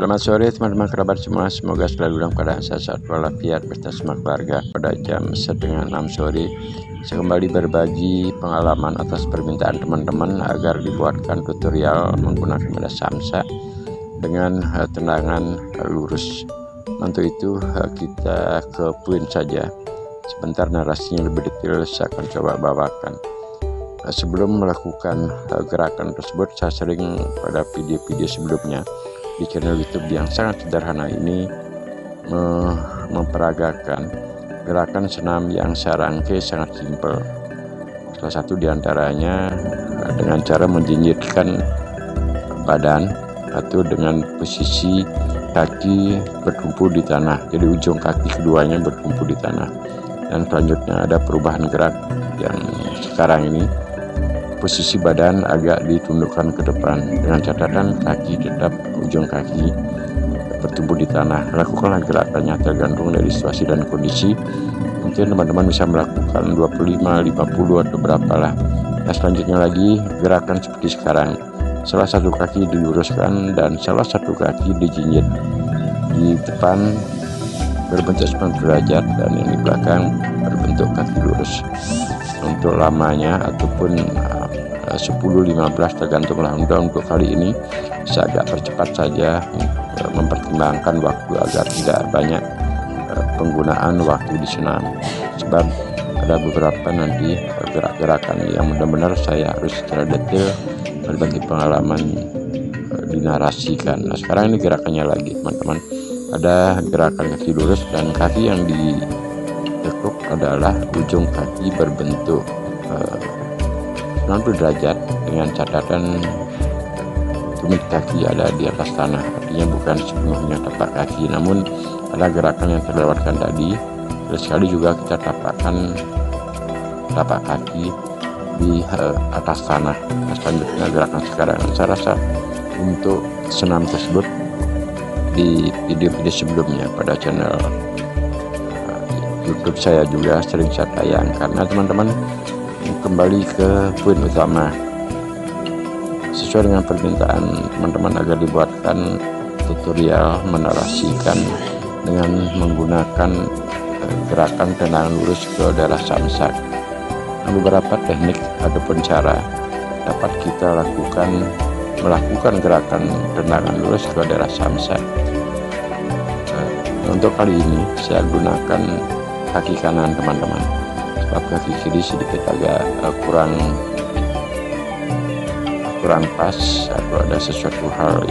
Selamat sore teman-teman kerabat semua, semoga selalu dalam keadaan sehat walafiat beserta semua keluarga. Pada jam 5:30 sore, saya kembali berbagi pengalaman atas permintaan teman-teman agar dibuatkan tutorial menggunakan media samsa dengan tendangan lurus. Untuk itu kita ke poin saja. Sebentar narasinya lebih detail saya akan coba bawakan. Sebelum melakukan gerakan tersebut, saya sering pada video-video sebelumnya di channel YouTube yang sangat sederhana ini memperagakan gerakan senam yang saya rangkai sangat simpel. Salah satu diantaranya dengan cara menjinjitkan badan atau dengan posisi kaki bertumpu di tanah, jadi ujung kaki keduanya bertumpu di tanah. Dan selanjutnya ada perubahan gerak yang sekarang ini, posisi badan agak ditundukkan ke depan dengan catatan kaki tetap ujung kaki bertumpu di tanah. Lakukanlah gerakannya tergantung dari situasi dan kondisi. Mungkin teman-teman bisa melakukan 25, 50 atau berapalah. Nah, selanjutnya lagi gerakan seperti sekarang. Salah satu kaki diluruskan dan salah satu kaki dijinjit. Di depan berbentuk 90 derajat dan yang di belakang berbentuk kaki lurus. Untuk lamanya ataupun 10-15 tergantunglah. Untuk kali ini saya agak percepat saja, mempertimbangkan waktu agar tidak banyak penggunaan waktu di senam, sebab ada beberapa nanti gerak-gerakan yang benar-benar saya harus secara detail berbagi pengalaman dinarasikan. Nah, sekarang ini gerakannya lagi teman-teman. Ada gerakan kaki lurus dan kaki yang ditekuk adalah ujung kaki berbentuk 90 derajat dengan catatan tumit kaki ada di atas tanah, artinya bukan sepenuhnya tapak kaki, namun ada gerakan yang terlewatkan tadi. Terus sekali juga kita tapakkan tapak kaki di atas tanah. Nah, selanjutnya gerakan sekarang. Saya rasa untuk senam tersebut di video-video sebelumnya pada channel YouTube saya juga sering saya tayangkan. Nah teman-teman, kembali ke poin utama. Sesuai dengan permintaan teman-teman agar dibuatkan tutorial menarasikan dengan menggunakan gerakan tendangan lurus ke daerah samsak. Nah, beberapa teknik ataupun cara dapat kita melakukan gerakan tendangan lurus ke daerah samsak. Untuk kali ini saya gunakan kaki kanan teman-teman, sebab kaki kiri sedikit agak kurang pas atau ada sesuatu hal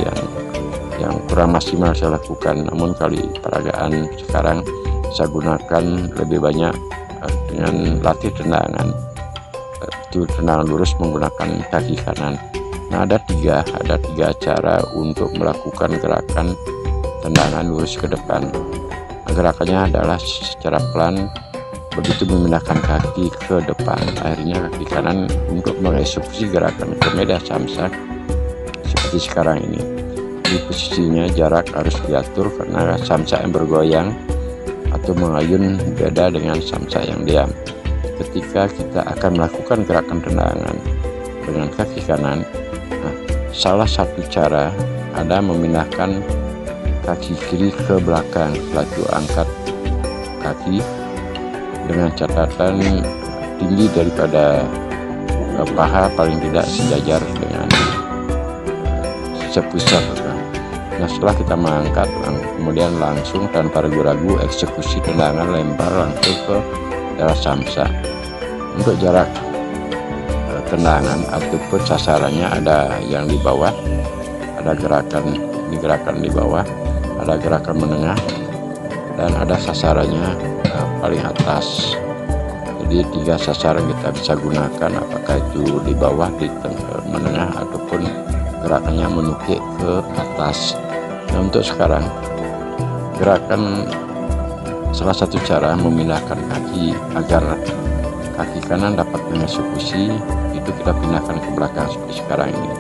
yang kurang maksimal saya lakukan. Namun kali peragaan sekarang saya gunakan lebih banyak dengan latih tendangan lurus menggunakan kaki kanan. Nah, ada tiga cara untuk melakukan gerakan tendangan lurus ke depan. Gerakannya adalah secara pelan, begitu memindahkan kaki ke depan, akhirnya kaki kanan untuk mengeksekusi gerakan ke media samsak seperti sekarang ini. Di posisinya jarak harus diatur karena samsak yang bergoyang atau mengayun beda dengan samsak yang diam. Ketika kita akan melakukan gerakan tendangan dengan kaki kanan, nah, salah satu cara ada memindahkan kaki kiri ke belakang. Setelah itu angkat kaki dengan catatan tinggi daripada paha paling tidak sejajar dengan sepusat. Nah, setelah kita mengangkat, kemudian langsung tanpa ragu-ragu eksekusi tendangan lempar langsung ke daerah samsak. Untuk jarak tendangan ataupun sasarannya ada yang di bawah, ada gerakan di bawah, ada gerakan menengah, dan ada sasarannya paling atas. Jadi 3 sasaran kita bisa gunakan, apakah itu di bawah, di menengah, ataupun gerakannya menukik ke atas. Nah, untuk sekarang gerakan salah satu cara memindahkan kaki agar kaki kanan dapat mengeksekusi itu kita pindahkan ke belakang seperti sekarang ini.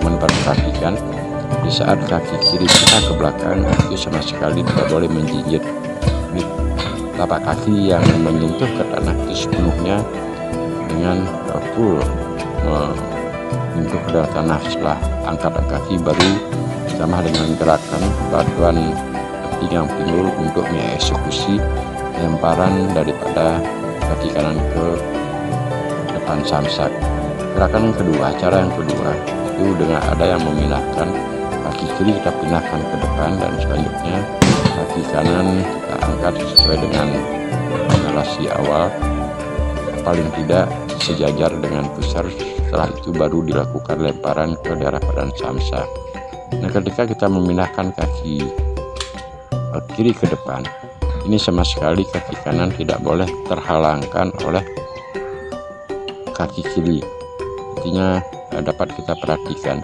Teman-teman perhatikan, di saat kaki kiri kita ke belakang itu sama sekali tidak boleh menjinjit. Tapak kaki yang menyentuh ke tanah itu sepenuhnya dengan full menyentuh ke tanah. Setelah angkat kaki baru ditambah dengan gerakan bantuan pinggang pinggul untuk mengeksekusi lemparan daripada kaki kanan ke depan samsak. Gerakan yang kedua, cara yang kedua itu dengan ada yang memindahkan kaki kiri kita pindahkan ke depan, dan selanjutnya kaki kanan kita angkat sesuai dengan narasi awal, paling tidak sejajar dengan pusar. Setelah itu baru dilakukan lemparan ke daerah badan samsak. Nah, ketika kita memindahkan kaki kiri ke depan, ini sama sekali kaki kanan tidak boleh terhalangkan oleh kaki kiri. Artinya dapat kita perhatikan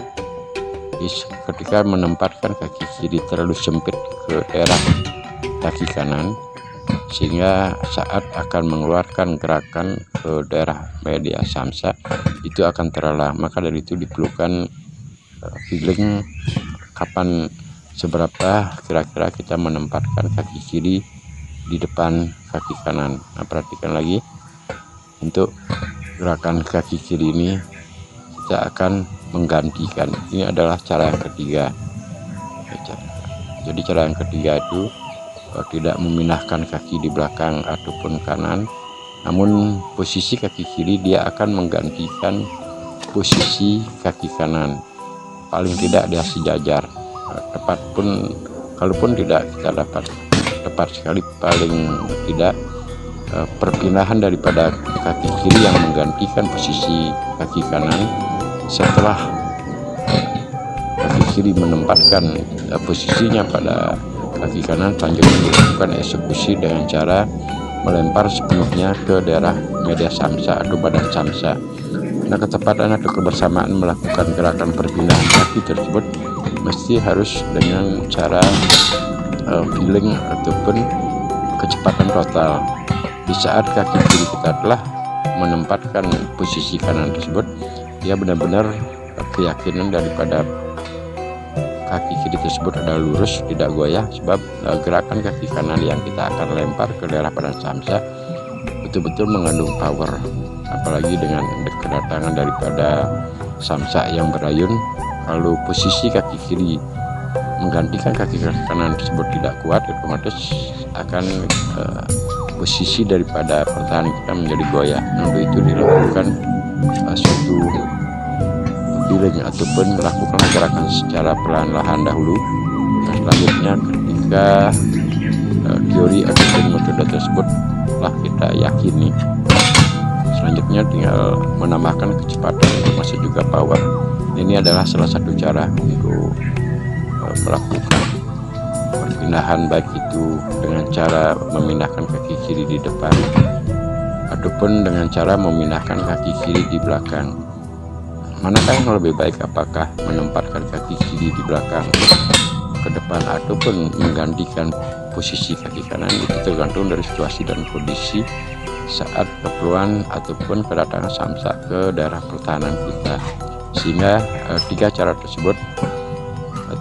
ketika menempatkan kaki kiri terlalu sempit ke daerah kaki kanan, sehingga saat akan mengeluarkan gerakan ke daerah media samsak itu akan terhalang. Maka dari itu diperlukan feeling kapan seberapa kira-kira kita menempatkan kaki kiri di depan kaki kanan. Nah, perhatikan lagi untuk gerakan kaki kiri ini kita akan menggantikan. Ini adalah cara yang ketiga. Jadi cara yang ketiga itu tidak memindahkan kaki di belakang ataupun kanan, namun posisi kaki kiri dia akan menggantikan posisi kaki kanan. Paling tidak dia sejajar. Tepat pun, kalaupun tidak kita dapat tepat sekali, paling tidak perpindahan daripada kaki kiri yang menggantikan posisi kaki kanan setelah kaki kiri menempatkan posisinya pada kaki kanan, selanjutnya dilakukan eksekusi dengan cara melempar sepenuhnya ke daerah media samsak atau badan samsak. Nah, ketepatan atau kebersamaan melakukan gerakan perpindahan kaki tersebut mesti harus dengan cara feeling ataupun kecepatan total. Di saat kaki kiri kita telah menempatkan posisi kanan tersebut, dia benar-benar keyakinan daripada kaki kiri tersebut adalah lurus, tidak goyah, sebab gerakan kaki kanan yang kita akan lempar ke daerah badan samsak betul-betul mengandung power. Apalagi dengan kedatangan daripada samsak yang berayun, kalau posisi kaki kiri menggantikan kaki kanan tersebut tidak kuat, otomatis akan posisi daripada pertahanan kita menjadi goyah. Nah, untuk itu dilakukan suatu feeling ataupun melakukan gerakan secara perlahan-lahan dahulu. Nah, selanjutnya ketika teori ataupun metode tersebut telah kita yakini, selanjutnya tinggal menambahkan kecepatan termasuk juga power. Ini adalah salah satu cara untuk melakukan perpindahan, baik itu dengan cara memindahkan kaki kiri di depan ataupun dengan cara memindahkan kaki kiri di belakang. Manakah yang lebih baik, apakah menempatkan kaki kiri di belakang ke depan ataupun menggantikan posisi kaki kanan? Itu tergantung dari situasi dan kondisi saat keperluan ataupun kedatangan samsak ke daerah pertahanan kita. Sehingga tiga cara tersebut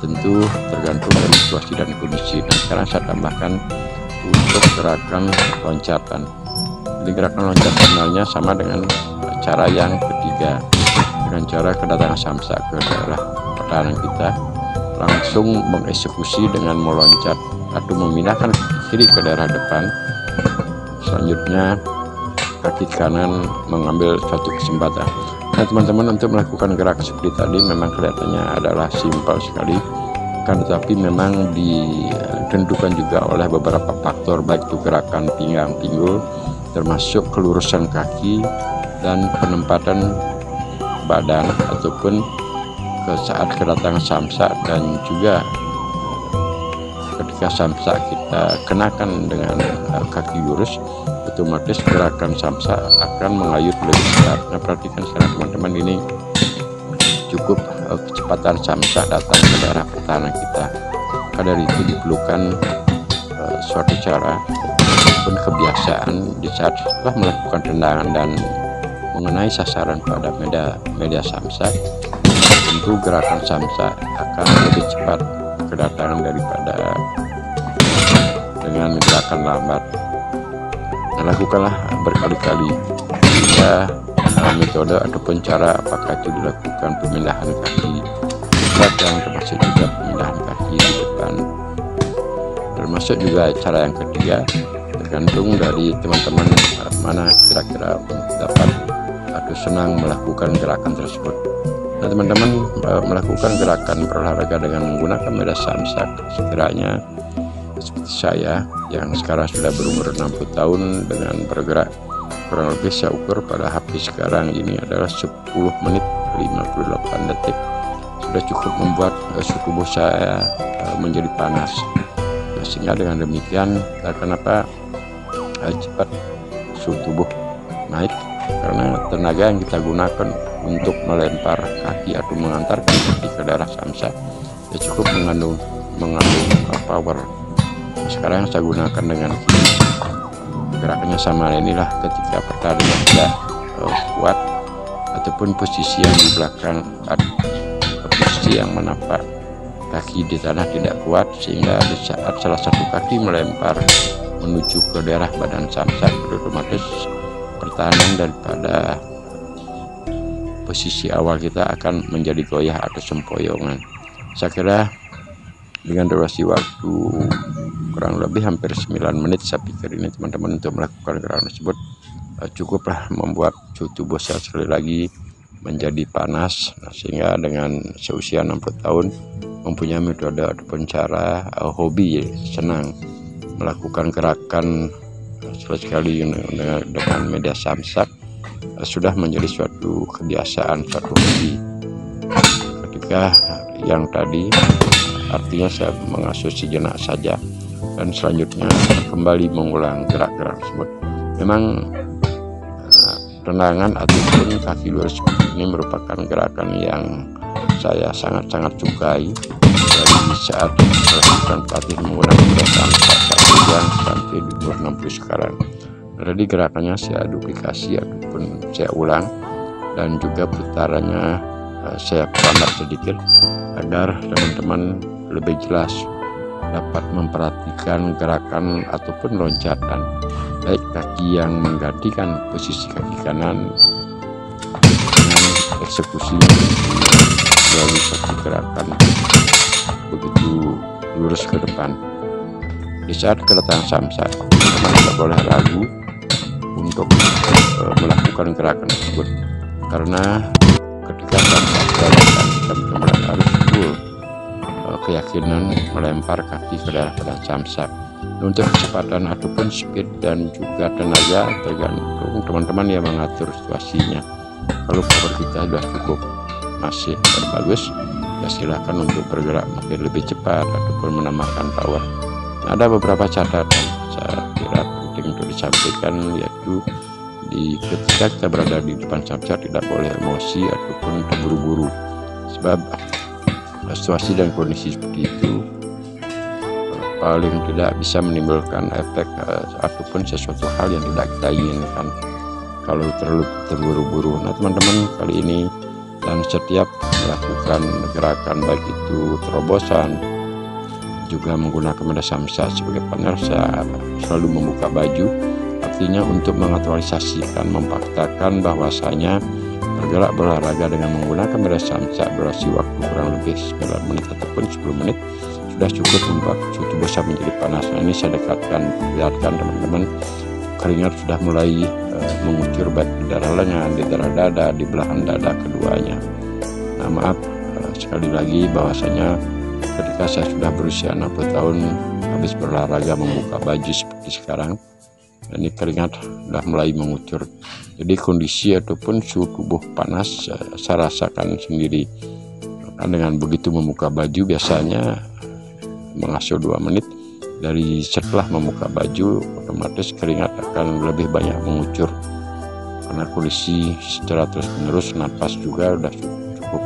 tentu tergantung dari situasi dan kondisi. Nah, sekarang saya tambahkan untuk gerakan loncatan. Jadi gerakan loncat sebenarnya sama dengan cara yang ketiga, dengan cara kedatangan samsak ke daerah pertahanan kita, langsung mengeksekusi dengan meloncat atau memindahkan kaki kiri ke daerah depan. Selanjutnya kaki kanan mengambil suatu kesempatan. Nah, teman-teman, untuk melakukan gerakan seperti tadi memang kelihatannya adalah simpel sekali, kan, tetapi memang ditentukan juga oleh beberapa faktor, baik itu gerakan pinggang pinggul, termasuk kelurusan kaki dan penempatan badan ataupun ke saat kedatangan samsak, dan juga ketika samsak kita kenakan dengan kaki lurus, otomatis gerakan samsak akan mengayut lebih cepat. Nah, perhatikan sekarang teman-teman, ini cukup kecepatan samsak datang ke daerah pertahanan kita. Maka dari itu diperlukan suatu cara ataupun kebiasaan di saat setelah melakukan tendangan dan mengenai sasaran pada media samsak, tentu gerakan samsak akan lebih cepat kedatangan daripada dengan gerakan lambat. Nah, lakukanlah berkali-kali hingga metode ataupun cara apakah itu dilakukan pemindahan kaki belakang, termasuk juga pemindahan kaki di depan. Termasuk juga cara yang ketiga, tergantung dari teman-teman mana kira-kira dapat atau senang melakukan gerakan tersebut. Nah, teman-teman melakukan gerakan berolahraga dengan menggunakan media samsak, sekiranya seperti saya yang sekarang sudah berumur 60 tahun dengan bergerak kurang lebih saya ukur pada HP sekarang ini adalah 10 menit 58 detik, sudah cukup membuat suhu tubuh saya menjadi panas. Sehingga dengan demikian kenapa cepat suhu tubuh naik, karena tenaga yang kita gunakan untuk melempar kaki atau mengantarkan kaki ke daerah samsak ya cukup mengandung power. Sekarang saya gunakan dengan kiri, gerakannya sama. Inilah ketika pertandingan tidak kuat ataupun posisi yang di belakang atau posisi yang menapak kaki di tanah tidak kuat, sehingga di saat salah satu kaki melempar menuju ke daerah badan samsak, otomatis pertahanan daripada posisi awal kita akan menjadi goyah atau sempoyongan. Saya kira dengan durasi waktu kurang lebih hampir 9 menit saya pikir ini teman-teman untuk melakukan gerakan tersebut cukuplah membuat suhu tubuh saya sekali lagi menjadi panas. Nah, sehingga dengan seusia 60 tahun mempunyai metode ataupun cara hobi, senang melakukan gerakan sekali-sekali dengan media samsak sudah menjadi suatu kebiasaan, suatu hobi. Ketika yang tadi artinya saya mengasuh sejenak saja dan selanjutnya kembali mengulang gerak-gerak tersebut. Memang tendangan ataupun kaki lurus seperti ini merupakan gerakan yang saya sangat-sangat sukai dari saat melakukan pelatih menggunakan media samsak yang sampai di umur 60 sekarang. Jadi gerakannya saya duplikasi ataupun saya ulang, dan juga putarannya saya perlambat sedikit agar teman-teman lebih jelas dapat memperhatikan gerakan ataupun loncatan, baik kaki yang menggantikan posisi kaki kanan dengan eksekusinya melalui satu gerakan begitu lurus ke depan. Di saat kedatangan samsak, teman tidak boleh ragu untuk melakukan gerakan tersebut, karena ketika samsak dilakukan kita benar-benar harus full keyakinan melempar kaki ke daerah badan samsak. Untuk kecepatan ataupun speed dan juga tenaga tergantung teman-teman yang mengatur situasinya. Kalau power kita sudah cukup masih bagus, ya silahkan untuk bergerak mungkin lebih cepat ataupun menambahkan power. Nah, ada beberapa catatan saya kira penting untuk disampaikan, yaitu ketika kita berada di depan samsak tidak boleh emosi ataupun terburu-buru, sebab situasi dan kondisi seperti itu paling tidak bisa menimbulkan efek ataupun sesuatu hal yang tidak kita inginkan kalau terlalu terburu-buru. Nah, teman-teman kali ini dan setiap melakukan gerakan baik itu terobosan juga menggunakan media samsak sebagai partner, saya selalu membuka baju, artinya untuk mengaktualisasikan, memfaktakan bahwasanya bergerak berolahraga dengan menggunakan media samsak durasi waktu kurang lebih 9 menit ataupun 10 menit sudah cukup membuat suhu tubuh saya menjadi panas. Nah, ini saya dekatkan, lihatkan teman-teman, keringat sudah mulai mengucur baik di daerah lengan, di daerah dada, di belahan dada keduanya. Nah, maaf sekali lagi bahwasanya ketika saya sudah berusia 60 tahun habis berolahraga membuka baju seperti sekarang, ini keringat sudah mulai mengucur. Jadi kondisi ataupun suhu tubuh panas saya rasakan sendiri. Nah, dengan begitu membuka baju biasanya mengasuh 2 menit dari setelah membuka baju, otomatis keringat akan lebih banyak mengucur karena kondisi secara terus-menerus napas juga sudah cukup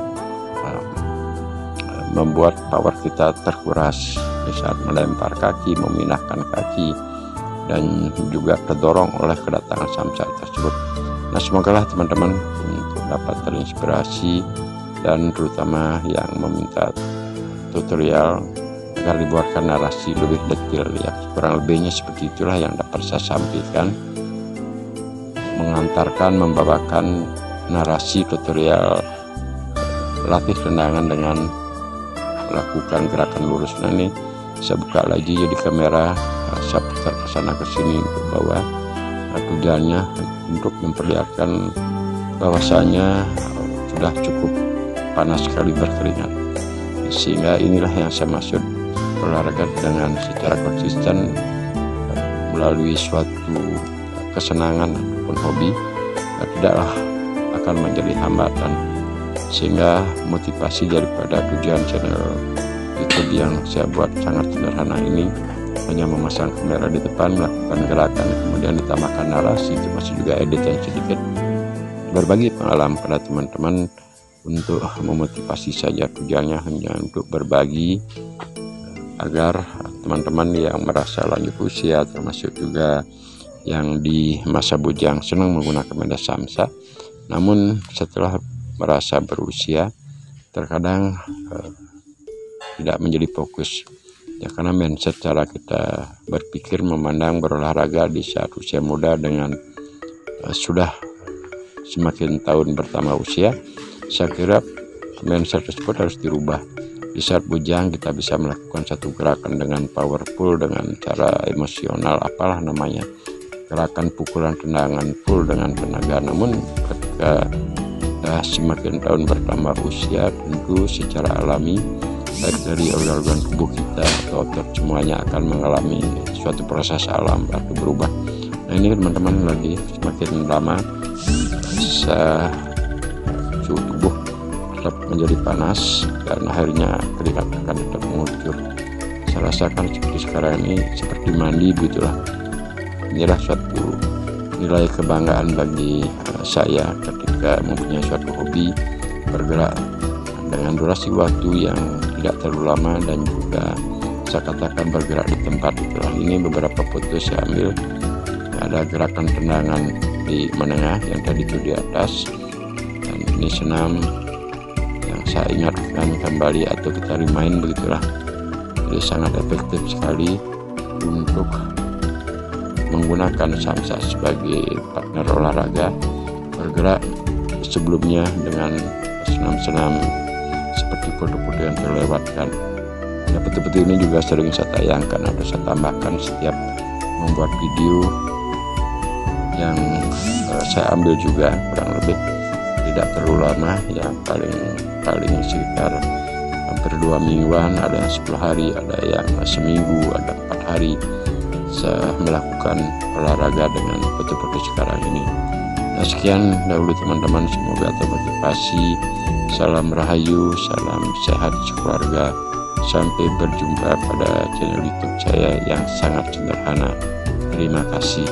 membuat power kita terkuras di saat melempar kaki, memindahkan kaki, dan juga terdorong oleh kedatangan samsak tersebut. Nah, semoga teman-teman untuk dapat terinspirasi dan terutama yang meminta tutorial agar dibuatkan narasi lebih detail, ya kurang lebihnya seperti itulah yang dapat saya sampaikan, mengantarkan, membawakan narasi tutorial latih tendangan dengan melakukan gerakan lurus. Nah ini saya buka lagi jadi kamera, saya putar ke sana ke sini ke bawah. Tujuannya untuk memperlihatkan bahwasanya sudah cukup panas sekali berkeringat, sehingga inilah yang saya maksud olahraga dengan secara konsisten melalui suatu kesenangan ataupun hobi tidaklah akan menjadi hambatan, sehingga motivasi daripada tujuan channel YouTube yang saya buat sangat sederhana ini hanya memasang kamera di depan, melakukan gerakan, kemudian ditambahkan narasi, termasuk juga edit yang sedikit, berbagi pengalaman pada teman-teman untuk memotivasi saja. Tujuannya hanya untuk berbagi agar teman-teman yang merasa lanjut usia, termasuk juga yang di masa bujang senang menggunakan media samsa, namun setelah merasa berusia terkadang tidak menjadi fokus ya, karena mindset cara kita berpikir memandang berolahraga di saat usia muda dengan sudah semakin tahun bertambah usia, saya kira mindset tersebut harus dirubah. Di saat bujang kita bisa melakukan satu gerakan dengan powerful, dengan cara emosional, apalah namanya, gerakan pukulan tendangan full dengan tenaga. Namun ketika semakin tahun bertambah usia, tentu secara alami baik dari organ-organ tubuh kita atau otot semuanya akan mengalami suatu proses alam atau berubah. Nah ini teman-teman lagi semakin lama suhu tubuh tetap menjadi panas dan akhirnya keringat akan tetap mengucur. Saya rasakan seperti sekarang ini seperti mandi begitulah. Inilah suatu nilai kebanggaan bagi saya ketika mempunyai suatu hobi bergerak dengan durasi waktu yang tidak terlalu lama dan juga saya katakan bergerak di tempat. Itulah ini beberapa foto saya ambil, ada gerakan tendangan di menengah yang tadi itu di atas, dan ini senam yang saya ingatkan kembali atau kita remind begitulah. Jadi sangat efektif sekali untuk menggunakan samsa sebagai partner olahraga, bergerak sebelumnya dengan senam-senam seperti foto-foto yang terlewatkan. Nah, foto-foto ini juga sering saya tayangkan atau saya tambahkan setiap membuat video yang saya ambil juga kurang lebih tidak terlalu lama, yang paling sekitar hampir 2 mingguan, ada yang 10 hari, ada yang seminggu, ada 4 hari saya melakukan olahraga dengan foto-foto sekarang ini. Nah, sekian dahulu teman-teman, semoga termotivasi. Salam rahayu, salam sehat sekeluarga. Sampai berjumpa pada channel YouTube saya yang sangat sederhana. Terima kasih.